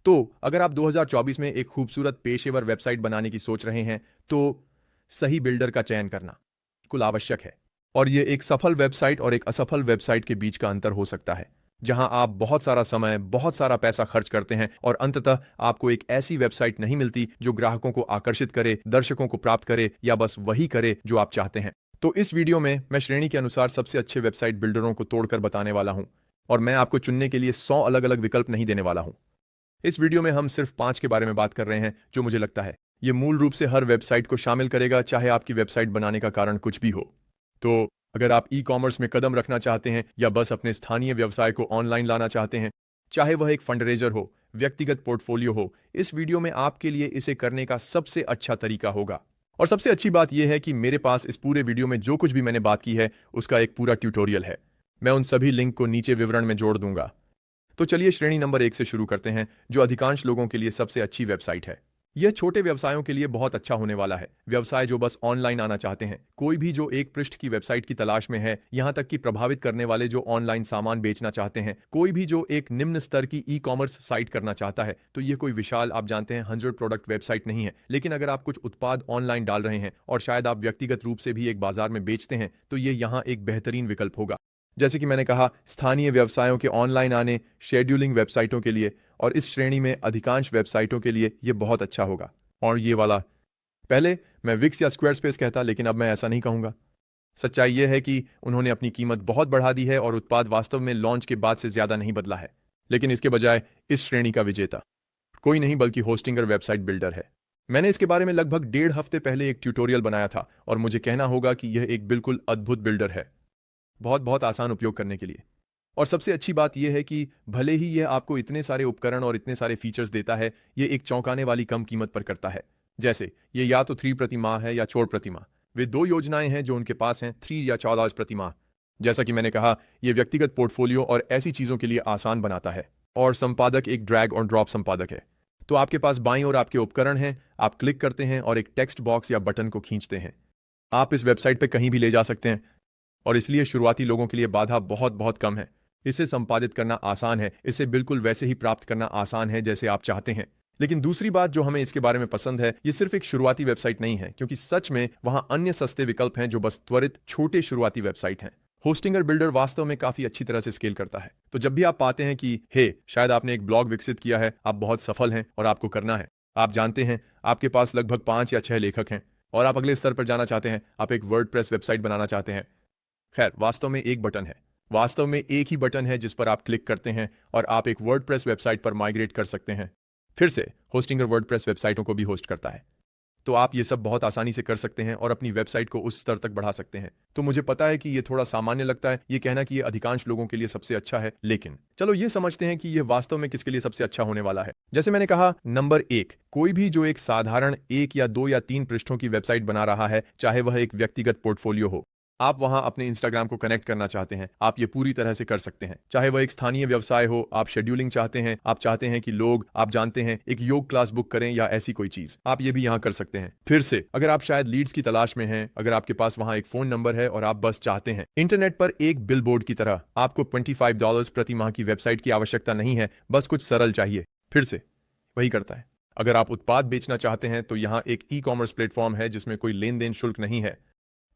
तो अगर आप 2024 में एक खूबसूरत पेशेवर वेबसाइट बनाने की सोच रहे हैं तो सही बिल्डर का चयन करना बिल्कुल आवश्यक है। और ये एक सफल वेबसाइट और एक असफल वेबसाइट के बीच का अंतर हो सकता है, जहां आप बहुत सारा समय, बहुत सारा पैसा खर्च करते हैं और अंततः आपको एक ऐसी वेबसाइट नहीं मिलती जो ग्राहकों को आकर्षित करे, दर्शकों को प्राप्त करे या बस वही करे जो आप चाहते हैं। तो इस वीडियो में मैं श्रेणी के अनुसार सबसे अच्छे वेबसाइट बिल्डरों को तोड़कर बताने वाला हूं, और मैं आपको चुनने के लिए 100 अलग अलग विकल्प नहीं देने वाला हूं। इस वीडियो में हम सिर्फ 5 के बारे में बात कर रहे हैं जो मुझे लगता है ये मूल रूप से हर वेबसाइट को शामिल करेगा, चाहे आपकी वेबसाइट बनाने का कारण कुछ भी हो। तो अगर आप ई कॉमर्स में कदम रखना चाहते हैं या बस अपने स्थानीय व्यवसाय को ऑनलाइन लाना चाहते हैं, चाहे वह एक फंडरेजर हो, व्यक्तिगत पोर्टफोलियो हो, इस वीडियो में आपके लिए इसे करने का सबसे अच्छा तरीका होगा। और सबसे अच्छी बात यह है कि मेरे पास इस पूरे वीडियो में जो कुछ भी मैंने बात की है उसका एक पूरा ट्यूटोरियल है। मैं उन सभी लिंक को नीचे विवरण में जोड़ दूंगा। तो चलिए श्रेणी नंबर 1 से शुरू करते हैं, जो अधिकांश लोगों के लिए सबसे अच्छी वेबसाइट है। यह छोटे व्यवसायों के लिए बहुत अच्छा होने वाला है। व्यवसाय जो बस ऑनलाइन आना चाहते हैं, कोई भी जो एक पृष्ठ की वेबसाइट की तलाश में है, यहां तक कि प्रभावित करने वाले जो ऑनलाइन सामान बेचना चाहते हैं, कोई भी जो एक निम्न स्तर की ई कॉमर्स साइट करना चाहता है। तो यह कोई विशाल, आप जानते हैं, 100 प्रोडक्ट वेबसाइट नहीं है। लेकिन अगर आप कुछ उत्पाद ऑनलाइन डाल रहे हैं और शायद आप व्यक्तिगत रूप से भी एक बाजार में बेचते हैं, तो यह यहाँ एक बेहतरीन विकल्प होगा। जैसे कि मैंने कहा, स्थानीय व्यवसायों के ऑनलाइन आने, शेड्यूलिंग वेबसाइटों के लिए, और इस श्रेणी में अधिकांश वेबसाइटों के लिए यह बहुत अच्छा होगा। और ये वाला, पहले मैं विक्स या स्क्वायरस्पेस कहता, लेकिन अब मैं ऐसा नहीं कहूंगा। सच्चाई यह है कि उन्होंने अपनी कीमत बहुत बढ़ा दी है और उत्पाद वास्तव में लॉन्च के बाद से ज्यादा नहीं बदला है। लेकिन इसके बजाय इस श्रेणी का विजेता कोई नहीं बल्कि होस्टिंगर वेबसाइट बिल्डर है। मैंने इसके बारे में लगभग 1.5 हफ्ते पहले एक ट्यूटोरियल बनाया था और मुझे कहना होगा कि यह एक बिल्कुल अद्भुत बिल्डर है, बहुत बहुत आसान उपयोग करने के लिए। और सबसे अच्छी बात यह है कि भले ही यह आपको इतने सारे उपकरण और इतने सारे फीचर्स देता है, यह एक चौंकाने वाली कम कीमत पर करता है। जैसे ये या तो 3 प्रति माह है या 4 प्रति माह। वे दो योजनाएं हैं जो उनके पास हैं, 3 या 14 प्रति माह। जैसा कि मैंने कहा, यह व्यक्तिगत पोर्टफोलियो और ऐसी चीजों के लिए आसान बनाता है। और संपादक एक ड्रैग और ड्रॉप संपादक है। तो आपके पास बाईं ओर आपके उपकरण हैं, आप क्लिक करते हैं और एक टेक्स्ट बॉक्स या बटन को खींचते हैं। आप इस वेबसाइट पर कहीं भी ले जा सकते हैं, और इसलिए शुरुआती लोगों के लिए बाधा बहुत बहुत कम है। इसे संपादित करना आसान है, इसे बिल्कुल वैसे ही प्राप्त करना आसान है जैसे आप चाहते हैं। लेकिन दूसरी बात जो हमें इसके बारे में पसंद है, ये सिर्फ एक शुरुआती वेबसाइट नहीं है, क्योंकि सच में वहां अन्य सस्ते विकल्प हैं जो बस त्वरित छोटे शुरुआती वेबसाइट हैं। होस्टिंगर बिल्डर वास्तव में काफी अच्छी तरह से स्केल करता है। तो जब भी आप पाते हैं कि हे, शायद आपने एक ब्लॉग विकसित किया है, आप बहुत सफल हैं और आपको करना है, आप जानते हैं, आपके पास लगभग 5 या 6 लेखक हैं और आप अगले स्तर पर जाना चाहते हैं, आप एक वर्डप्रेस वेबसाइट बनाना चाहते हैं। खैर, वास्तव में एक बटन है, वास्तव में एक ही बटन है जिस पर आप क्लिक करते हैं और आप एक वर्डप्रेस वेबसाइट पर माइग्रेट कर सकते हैं। फिर से होस्टिंगर वर्डप्रेस वेबसाइटों को भी होस्ट करता है, तो आप ये सब बहुत आसानी से कर सकते हैं और अपनी वेबसाइट को उस स्तर तक बढ़ा सकते हैं। तो मुझे पता है कि ये थोड़ा सामान्य लगता है, ये कहना कि ये अधिकांश लोगों के लिए सबसे अच्छा है, लेकिन चलो ये समझते हैं कि यह वास्तव में किसके लिए सबसे अच्छा होने वाला है। जैसे मैंने कहा, नंबर 1, कोई भी जो एक साधारण 1 या 2 या 3 पृष्ठों की वेबसाइट बना रहा है, चाहे वह एक व्यक्तिगत पोर्टफोलियो हो। आप वहां अपने इंस्टाग्राम को कनेक्ट करना चाहते हैं, आप ये पूरी तरह से कर सकते हैं। चाहे वह एक स्थानीय व्यवसाय हो, आप शेड्यूलिंग चाहते हैं, आप चाहते हैं कि लोग, आप जानते हैं, एक योग क्लास बुक करें या ऐसी कोई चीज, आप ये भी यहां कर सकते हैं। फिर से, अगर आप शायद लीड्स की तलाश में हैं, अगर आपके पास वहां एक फोन नंबर है और आप बस चाहते हैं इंटरनेट पर एक बिलबोर्ड की तरह, आपको $25 प्रति माह की वेबसाइट की आवश्यकता नहीं है, बस कुछ सरल चाहिए। फिर से वही करता है। अगर आप उत्पाद बेचना चाहते हैं तो यहाँ एक ई कॉमर्स प्लेटफॉर्म है जिसमें कोई लेन देन शुल्क नहीं है।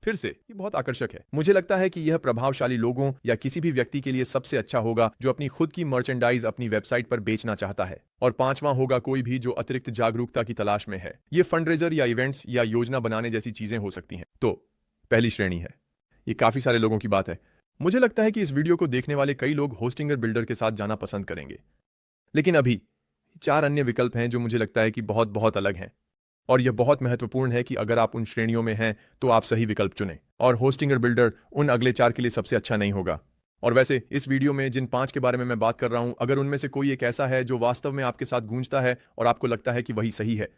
फिर से ये बहुत आकर्षक है। मुझे लगता है कि यह प्रभावशाली लोगों या किसी भी व्यक्ति के लिए सबसे अच्छा होगा जो अपनी खुद की मर्चेंडाइज अपनी वेबसाइट पर बेचना चाहता है। और 5वां होगा कोई भी जो अतिरिक्त जागरूकता की तलाश में है। ये फंडरेजर या इवेंट्स या योजना बनाने जैसी चीजें हो सकती हैं। तो पहली श्रेणी है, ये काफी सारे लोगों की बात है। मुझे लगता है कि इस वीडियो को देखने वाले कई लोग होस्टिंगर बिल्डर के साथ जाना पसंद करेंगे। लेकिन अभी 4 अन्य विकल्प हैं जो मुझे लगता है कि बहुत बहुत अलग हैं। और यह बहुत महत्वपूर्ण है कि अगर आप उन श्रेणियों में हैं तो आप सही विकल्प चुनें। और होस्टिंगर बिल्डर उन अगले 4 के लिए सबसे अच्छा नहीं होगा। और वैसे इस वीडियो में जिन 5 के बारे में मैं बात कर रहा हूं, अगर उनमें से कोई एक ऐसा है जो वास्तव में आपके साथ गूंजता है और आपको लगता है कि वही सही है,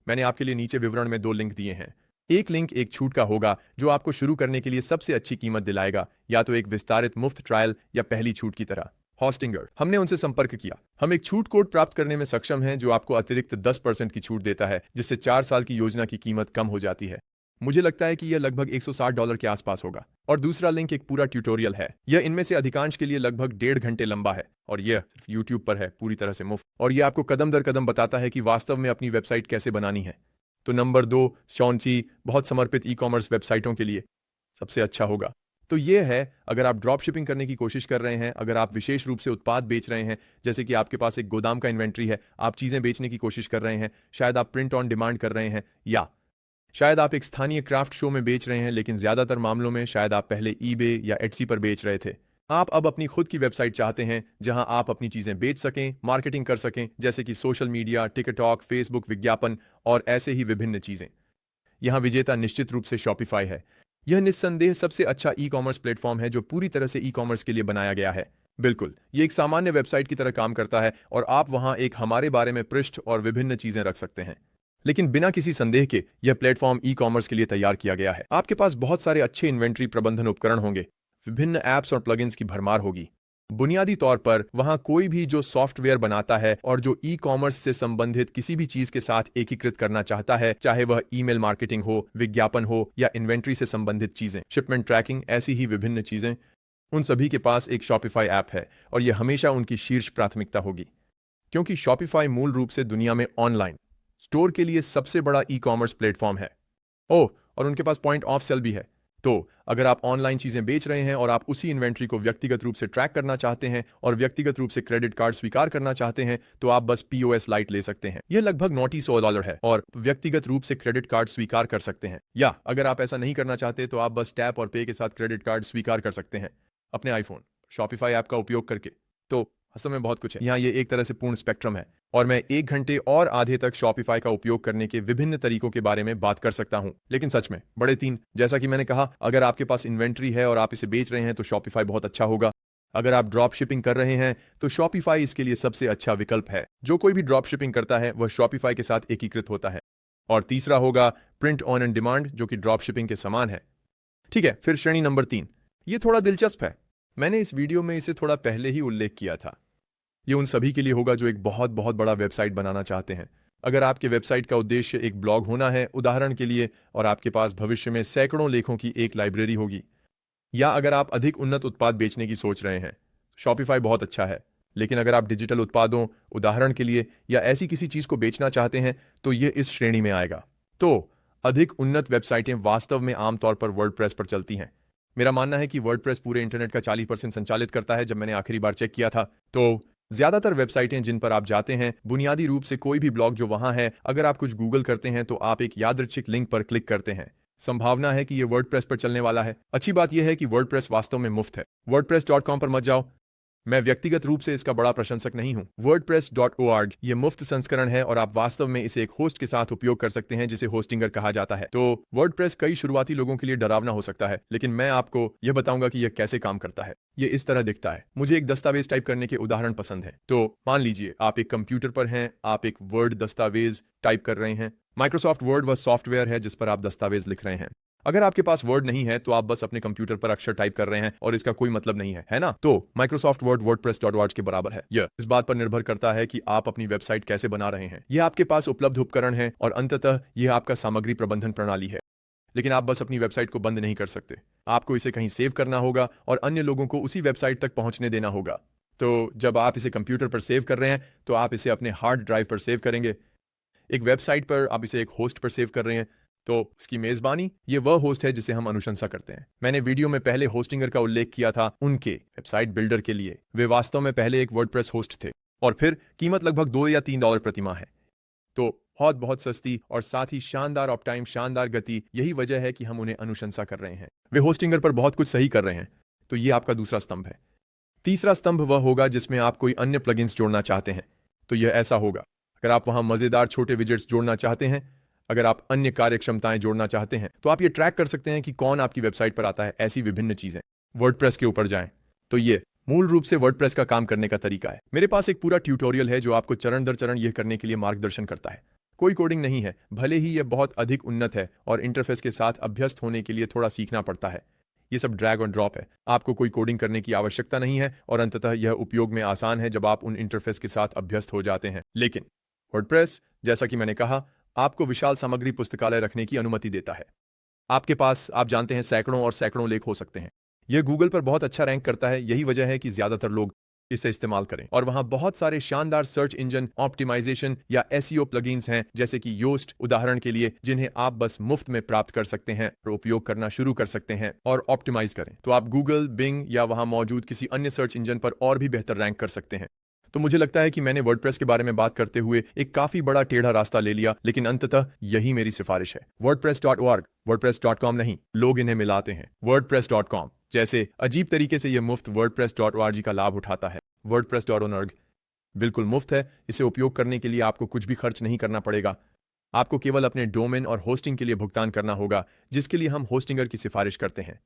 मैंने आपके लिए नीचे विवरण में 2 लिंक दिए हैं। एक लिंक एक छूट का होगा जो आपको शुरू करने के लिए सबसे अच्छी कीमत दिलाएगा, या तो एक विस्तारित मुफ्त ट्रायल या पहली छूट की तरह। होस्टिंगर, हमने उनसे संपर्क किया। हम एक छूट कोड प्राप्त करने में सक्षम हैं जो आपको अतिरिक्त 10% की छूट देता है, जिससे 4 साल की योजना की कीमत कम हो जाती है। मुझे लगता है कि यह लगभग $160 के आसपास होगा। और दूसरा लिंक एक पूरा ट्यूटोरियल है। यह इनमें से अधिकांश के लिए लगभग 1.5 घंटे लंबा है और यह सिर्फ यूट्यूब पर है, पूरी तरह से मुफ्त। और यह आपको कदम दर कदम बताता है कि वास्तव में अपनी वेबसाइट कैसे बनानी है। तो नंबर 2, शॉन्ची बहुत समर्पित ई-कॉमर्स वेबसाइटों के लिए सबसे अच्छा होगा। तो ये है, अगर आप ड्रॉप शिपिंग करने की कोशिश कर रहे हैं, अगर आप विशेष रूप से उत्पाद बेच रहे हैं, जैसे कि आपके पास एक गोदाम का इन्वेंट्री है, आप चीज़ें बेचने की कोशिश कर रहे हैं, शायद आप प्रिंट ऑन डिमांड कर रहे हैं, या शायद आप एक स्थानीय क्राफ्ट शो में बेच रहे हैं, लेकिन ज़्यादातर मामलों में शायद आप पहले ईबे या एट्सी पर बेच रहे थे। आप अब अपनी खुद की वेबसाइट चाहते हैं जहां आप अपनी चीज़ें बेच सकें, मार्केटिंग कर सकें, जैसे कि सोशल मीडिया, टिकटॉक, फेसबुक विज्ञापन और ऐसे ही विभिन्न चीज़ें। यहां विजेता निश्चित रूप से शॉपिफाई है। यह निस्संदेह सबसे अच्छा ई कॉमर्स प्लेटफॉर्म है जो पूरी तरह से ई कॉमर्स के लिए बनाया गया है। बिल्कुल, ये एक सामान्य वेबसाइट की तरह काम करता है और आप वहां एक हमारे बारे में पृष्ठ और विभिन्न चीजें रख सकते हैं। लेकिन बिना किसी संदेह के यह प्लेटफॉर्म ई कॉमर्स के लिए तैयार किया गया है। आपके पास बहुत सारे अच्छे इन्वेंट्री प्रबंधन उपकरण होंगे, विभिन्न ऐप्स और प्लगइन्स की भरमार होगी। बुनियादी तौर पर वहां कोई भी जो सॉफ्टवेयर बनाता है और जो ई कॉमर्स से संबंधित किसी भी चीज के साथ एकीकृत करना चाहता है, चाहे वह ईमेल मार्केटिंग हो, विज्ञापन हो या इन्वेंट्री से संबंधित चीजें, शिपमेंट ट्रैकिंग, ऐसी ही विभिन्न चीजें, उन सभी के पास एक शॉपिफाई ऐप है और यह हमेशा उनकी शीर्ष प्राथमिकता होगी। क्योंकि शॉपिफाई मूल रूप से दुनिया में ऑनलाइन स्टोर के लिए सबसे बड़ा ई कॉमर्स प्लेटफॉर्म है। ओह, और उनके पास पॉइंट ऑफ सेल भी है। तो अगर आप ऑनलाइन चीजें बेच रहे हैं और आप उसी इन्वेंट्री को व्यक्तिगत रूप से ट्रैक करना चाहते हैं और व्यक्तिगत रूप से क्रेडिट कार्ड स्वीकार करना चाहते हैं, तो आप बस पीओएस लाइट ले सकते हैं। यह लगभग $900 है और व्यक्तिगत रूप से क्रेडिट कार्ड स्वीकार कर सकते हैं। या अगर आप ऐसा नहीं करना चाहते तो आप बस टैप और पे के साथ क्रेडिट कार्ड स्वीकार कर सकते हैं अपने आईफोन शॉपिफाई ऐप का उपयोग करके। तो वास्तव में बहुत कुछ है यहाँ। ये एक तरह से पूर्ण स्पेक्ट्रम है और मैं 1 घंटे और आधे तक शॉपिफाई का उपयोग करने के विभिन्न तरीकों के बारे में बात कर सकता हूं। लेकिन सच में बड़े 3, जैसा कि मैंने कहा, अगर आपके पास इन्वेंट्री है और आप इसे बेच रहे हैं तो शॉपिफाई बहुत अच्छा होगा। अगर आप ड्रॉप शिपिंग कर रहे हैं तो शॉपिफाई इसके लिए सबसे अच्छा विकल्प है। जो कोई भी ड्रॉप शिपिंग करता है वह शॉपिफाई के साथ एकीकृत होता है। और तीसरा होगा प्रिंट ऑन एंड डिमांड, जो कि ड्रॉप शिपिंग के समान है। ठीक है, फिर श्रेणी नंबर 3, ये थोड़ा दिलचस्प है। मैंने इस वीडियो में इसे थोड़ा पहले ही उल्लेख किया था। ये उन सभी के लिए होगा जो एक बहुत बहुत बड़ा वेबसाइट बनाना चाहते हैं। अगर आपके वेबसाइट का उद्देश्य एक ब्लॉग होना है, उदाहरण के लिए, और आपके पास भविष्य में सैकड़ों लेखों की एक लाइब्रेरी होगी, या अगर आप अधिक उन्नत उत्पाद बेचने की सोच रहे हैं, शॉपिफाई बहुत अच्छा है। लेकिन अगर आप डिजिटल उत्पादों, उदाहरण के लिए, या ऐसी किसी चीज को बेचना चाहते हैं तो ये इस श्रेणी में आएगा। तो अधिक उन्नत वेबसाइटें वास्तव में आमतौर पर वर्डप्रेस पर चलती हैं। मेरा मानना है कि वर्डप्रेस पूरे इंटरनेट का 40% संचालित करता है। जब मैंने आखिरी बार चेक किया था तो ज्यादातर वेबसाइटें जिन पर आप जाते हैं, बुनियादी रूप से कोई भी ब्लॉग जो वहां है, अगर आप कुछ गूगल करते हैं तो आप एक यादृच्छिक लिंक पर क्लिक करते हैं। संभावना है कि यह वर्डप्रेस पर चलने वाला है। अच्छी बात यह है कि वर्डप्रेस वास्तव में मुफ्त है। wordpress.com पर मत जाओ, मैं व्यक्तिगत रूप से इसका बड़ा प्रशंसक नहीं हूं। wordpress.org ये मुफ्त संस्करण है और आप वास्तव में इसे एक होस्ट के साथ उपयोग कर सकते हैं जिसे होस्टिंगर कहा जाता है। तो वर्डप्रेस कई शुरुआती लोगों के लिए डरावना हो सकता है, लेकिन मैं आपको यह बताऊंगा कि यह कैसे काम करता है। ये इस तरह दिखता है। मुझे एक दस्तावेज टाइप करने के उदाहरण पसंद है। तो मान लीजिए आप एक कंप्यूटर पर हैं, आप एक वर्ड दस्तावेज टाइप कर रहे हैं। माइक्रोसॉफ्ट वर्ड वह सॉफ्टवेयर है जिस पर आप दस्तावेज लिख रहे हैं। अगर आपके पास वर्ड नहीं है तो आप बस अपने कंप्यूटर पर अक्षर टाइप कर रहे हैं और इसका कोई मतलब नहीं है ना? तो माइक्रोसॉफ्ट वर्ड वर्डप्रेस.org के बराबर है। यह इस बात पर निर्भर करता है कि आप अपनी वेबसाइट कैसे बना रहे हैं। यह आपके पास उपलब्ध उपकरण है और अंततः यह आपका सामग्री प्रबंधन प्रणाली है। लेकिन आप बस अपनी वेबसाइट को बंद नहीं कर सकते। आपको इसे कहीं सेव करना होगा और अन्य लोगों को उसी वेबसाइट तक पहुंचने देना होगा। तो जब आप इसे कंप्यूटर पर सेव कर रहे हैं तो आप इसे अपने हार्ड ड्राइव पर सेव करेंगे। एक वेबसाइट पर आप इसे एक होस्ट पर सेव कर रहे हैं तो उसकी मेजबानी, ये वह होस्ट है जिसे हम अनुशंसा करते हैं। मैंने वीडियो में पहले होस्टिंगर का उल्लेख किया था उनके वेबसाइट बिल्डर के लिए। वे वास्तव में पहले एक वर्डप्रेस होस्ट थे और फिर कीमत लगभग $2 या $3 प्रति माह है। तो बहुत बहुत सस्ती और साथ ही शानदार ऑफ टाइम, शानदार गति। यही वजह है कि हम उन्हें अनुशंसा कर रहे हैं। वे होस्टिंगर पर बहुत कुछ सही कर रहे हैं। तो ये आपका दूसरा स्तंभ है। तीसरा स्तंभ वह होगा जिसमें आप कोई अन्य प्लगइन्स जोड़ना चाहते हैं। तो यह ऐसा होगा। अगर आप वहां मजेदार छोटे विजेट्स जोड़ना चाहते हैं, अगर आप अन्य कार्यक्षमताएं जोड़ना चाहते हैं, तो आप ये ट्रैक कर सकते हैं कि कौन आपकी वेबसाइट पर आता है। ऐसी विभिन्न चीजें। वर्डप्रेस के ऊपर जाएं तो ये मूल रूप से वर्डप्रेस का काम करने का तरीका है। मेरे पास एक पूरा ट्यूटोरियल है जो आपको चरण दर चरण यह करने के लिए मार्गदर्शन करता है। कोई कोडिंग नहीं है, भले ही यह बहुत अधिक उन्नत है और इंटरफेस के साथ अभ्यस्त होने के लिए थोड़ा सीखना पड़ता है। ये सब ड्रैग और ड्रॉप है। आपको कोई कोडिंग करने की आवश्यकता नहीं है और अंततः यह उपयोग में आसान है जब आप उन इंटरफेस के साथ अभ्यस्त हो जाते हैं। लेकिन वर्डप्रेस, जैसा कि मैंने कहा, आपको विशाल सामग्री पुस्तकालय रखने की अनुमति देता है। आपके पास आप जानते हैं सैकड़ों और सैकड़ों लेख हो सकते हैं। यह गूगल पर बहुत अच्छा रैंक करता है, यही वजह है कि ज्यादातर लोग इसे इस्तेमाल करें। और वहां बहुत सारे शानदार सर्च इंजन ऑप्टिमाइजेशन या एसईओ प्लगइन्स हैं, जैसे कि योस्ट उदाहरण के लिए, जिन्हें आप बस मुफ्त में प्राप्त कर सकते हैं और उपयोग करना शुरू कर सकते हैं और ऑप्टिमाइज करें तो आप गूगल, बिंग या वहां मौजूद किसी अन्य सर्च इंजन पर और भी बेहतर रैंक कर सकते हैं। तो मुझे लगता है कि मैंने वर्डप्रेस के बारे में बात करते हुए एक काफी बड़ा टेढ़ा रास्ता ले लिया, लेकिन अंततः यही मेरी सिफारिश है। WordPress.org, WordPress.com नहीं, लोग इन्हें मिलाते हैं। WordPress.com जैसे अजीब तरीके से यह मुफ्त WordPress.org का लाभ उठाता है। WordPress.org बिल्कुल मुफ्त है। इसे उपयोग करने के लिए आपको कुछ भी खर्च नहीं करना पड़ेगा। आपको केवल अपने डोमेन और होस्टिंग के लिए भुगतान करना होगा, जिसके लिए हम होस्टिंगर की सिफारिश करते हैं।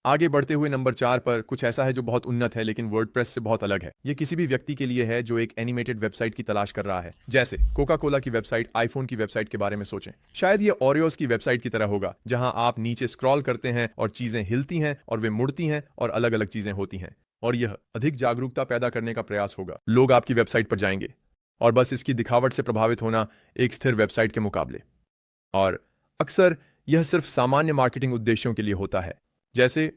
आगे बढ़ते हुए नंबर 4 पर कुछ ऐसा है जो बहुत उन्नत है लेकिन वर्डप्रेस से बहुत अलग है। यह किसी भी व्यक्ति के लिए है जो एक एनिमेटेड वेबसाइट की तलाश कर रहा है। जैसे कोका कोला की वेबसाइट, आईफोन की वेबसाइट के बारे में सोचें। शायद ये ओरियोस की वेबसाइट की तरह होगा, जहां आप नीचे स्क्रॉल करते हैं और चीजें हिलती हैं और वे मुड़ती हैं और अलग अलग चीजें होती हैं। और यह अधिक जागरूकता पैदा करने का प्रयास होगा। लोग आपकी वेबसाइट पर जाएंगे और बस इसकी दिखावट से प्रभावित होना एक स्थिर वेबसाइट के मुकाबले। और अक्सर यह सिर्फ सामान्य मार्केटिंग उद्देश्यों के लिए होता है। जैसे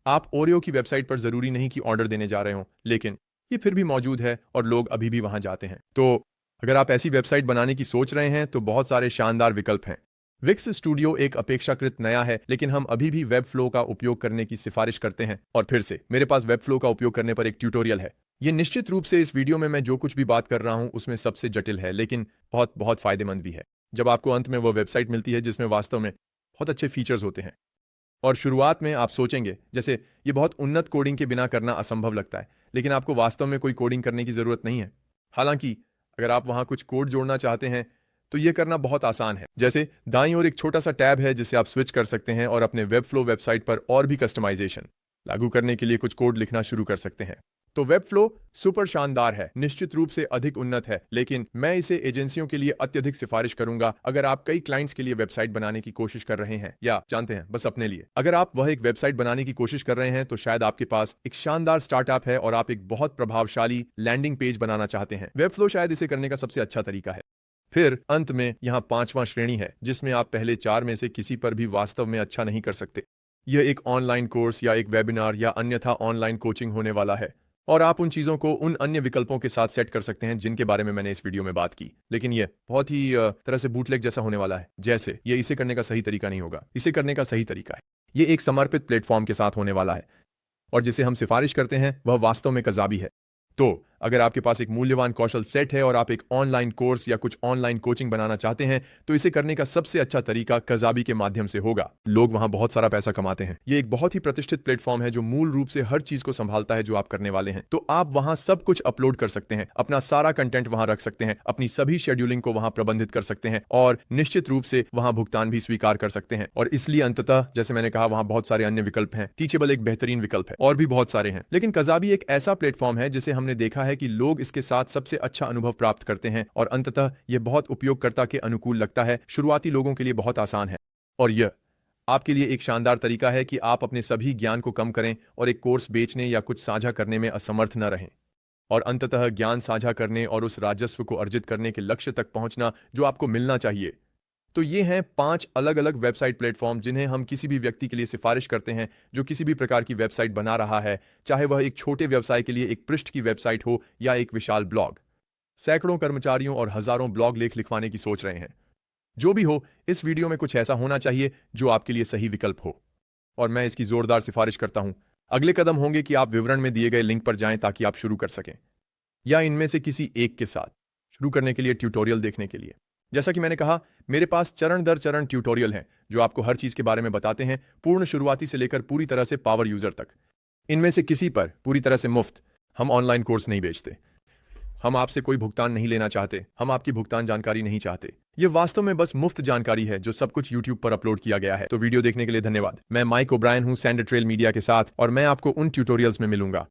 आप ओरियो की वेबसाइट पर जरूरी नहीं कि ऑर्डर देने जा रहे हो, लेकिन ये फिर भी मौजूद है और लोग अभी भी वहां जाते हैं। तो अगर आप ऐसी वेबसाइट बनाने की सोच रहे हैं तो बहुत सारे शानदार विकल्प हैं। विक्स स्टूडियो एक अपेक्षाकृत नया है, लेकिन हम अभी भी वेबफ्लो का उपयोग करने की सिफारिश करते हैं। और फिर से मेरे पास वेबफ्लो का उपयोग करने पर एक ट्यूटोरियल है। यह निश्चित रूप से इस वीडियो में मैं जो कुछ भी बात कर रहा हूं उसमें सबसे जटिल है, लेकिन बहुत बहुत फायदेमंद भी है। जब आपको अंत में वो वेबसाइट मिलती है जिसमें वास्तव में बहुत अच्छे फीचर्स होते हैं। और शुरुआत में आप सोचेंगे जैसे ये बहुत उन्नत कोडिंग के बिना करना असंभव लगता है, लेकिन आपको वास्तव में कोई कोडिंग करने की जरूरत नहीं है। हालांकि अगर आप वहां कुछ कोड जोड़ना चाहते हैं तो यह करना बहुत आसान है। जैसे दाईं ओर एक छोटा सा टैब है जिसे आप स्विच कर सकते हैं और अपने वेबफ्लो वेबसाइट पर और भी कस्टमाइजेशन लागू करने के लिए कुछ कोड लिखना शुरू कर सकते हैं। तो वेबफ्लो सुपर शानदार है, निश्चित रूप से अधिक उन्नत है, लेकिन मैं इसे एजेंसियों के लिए अत्यधिक सिफारिश करूंगा अगर आप कई क्लाइंट्स के लिए वेबसाइट बनाने की कोशिश कर रहे हैं, या जानते हैं बस अपने लिए। अगर आप वह एक वेबसाइट बनाने की कोशिश कर रहे हैं तो शायद आपके पास एक शानदार स्टार्टअप है और आप एक बहुत प्रभावशाली लैंडिंग पेज बनाना चाहते हैं। वेबफ्लो शायद इसे करने का सबसे अच्छा तरीका है। फिर अंत में यहां 5वां श्रेणी है जिसमें आप पहले 4 में से किसी पर भी वास्तव में अच्छा नहीं कर सकते। यह एक ऑनलाइन कोर्स या एक वेबिनार या अन्यथा ऑनलाइन कोचिंग होने वाला है, और आप उन चीज़ों को उन अन्य विकल्पों के साथ सेट कर सकते हैं जिनके बारे में मैंने इस वीडियो में बात की। लेकिन यह बहुत ही तरह से बूटलेग जैसा होने वाला है। जैसे ये इसे करने का सही तरीका नहीं होगा। इसे करने का सही तरीका है ये एक समर्पित प्लेटफॉर्म के साथ होने वाला है, और जिसे हम सिफारिश करते हैं वह वास्तव में कज़ाबी है। तो अगर आपके पास एक मूल्यवान कौशल सेट है और आप एक ऑनलाइन कोर्स या कुछ ऑनलाइन कोचिंग बनाना चाहते हैं तो इसे करने का सबसे अच्छा तरीका कज़ाबी के माध्यम से होगा। लोग वहां बहुत सारा पैसा कमाते हैं। ये एक बहुत ही प्रतिष्ठित प्लेटफॉर्म है जो मूल रूप से हर चीज को संभालता है जो आप करने वाले हैं। तो आप वहां सब कुछ अपलोड कर सकते हैं, अपना सारा कंटेंट वहां रख सकते हैं, अपनी सभी शेड्यूलिंग को वहां प्रबंधित कर सकते हैं और निश्चित रूप से वहां भुगतान भी स्वीकार कर सकते हैं। और इसलिए अंततः जैसे मैंने कहा वहां बहुत सारे अन्य विकल्प हैं। टीचेबल एक बेहतरीन विकल्प है और भी बहुत सारे हैं, लेकिन कज़ाबी एक ऐसा प्लेटफॉर्म है जिसे हमने देखा है कि लोग इसके साथ सबसे अच्छा अनुभव प्राप्त करते हैं और अंततः यह बहुत उपयोगकर्ता के अनुकूल लगता है। शुरुआती लोगों के लिए बहुत आसान है और यह आपके लिए एक शानदार तरीका है कि आप अपने सभी ज्ञान को कम करें और एक कोर्स बेचने या कुछ साझा करने में असमर्थ न रहें, और अंततः ज्ञान साझा करने और उस राजस्व को अर्जित करने के लक्ष्य तक पहुंचना जो आपको मिलना चाहिए। तो ये हैं 5 अलग अलग वेबसाइट प्लेटफॉर्म जिन्हें हम किसी भी व्यक्ति के लिए सिफारिश करते हैं जो किसी भी प्रकार की वेबसाइट बना रहा है, चाहे वह एक छोटे व्यवसाय के लिए एक पृष्ठ की वेबसाइट हो या एक विशाल ब्लॉग, सैकड़ों कर्मचारियों और हजारों ब्लॉग लेख लिखवाने की सोच रहे हैं। जो भी हो, इस वीडियो में कुछ ऐसा होना चाहिए जो आपके लिए सही विकल्प हो, और मैं इसकी जोरदार सिफारिश करता हूं। अगले कदम होंगे कि आप विवरण में दिए गए लिंक पर जाएं ताकि आप शुरू कर सकें, या इनमें से किसी एक के साथ शुरू करने के लिए ट्यूटोरियल देखने के लिए। जैसा कि मैंने कहा, मेरे पास चरण दर चरण ट्यूटोरियल हैं जो आपको हर चीज के बारे में बताते हैं, पूर्ण शुरुआती से लेकर पूरी तरह से पावर यूजर तक। इनमें से किसी पर पूरी तरह से मुफ्त हम ऑनलाइन कोर्स नहीं बेचते। हम आपसे कोई भुगतान नहीं लेना चाहते, हम आपकी भुगतान जानकारी नहीं चाहते। यह वास्तव में बस मुफ्त जानकारी है जो सब कुछ YouTube पर अपलोड किया गया है। तो वीडियो देखने के लिए धन्यवाद। मैं माइक ओब्रायन हूं सैंडर ट्रेल मीडिया के साथ, और मैं आपको उन ट्यूटोरियल्स में मिलूंगा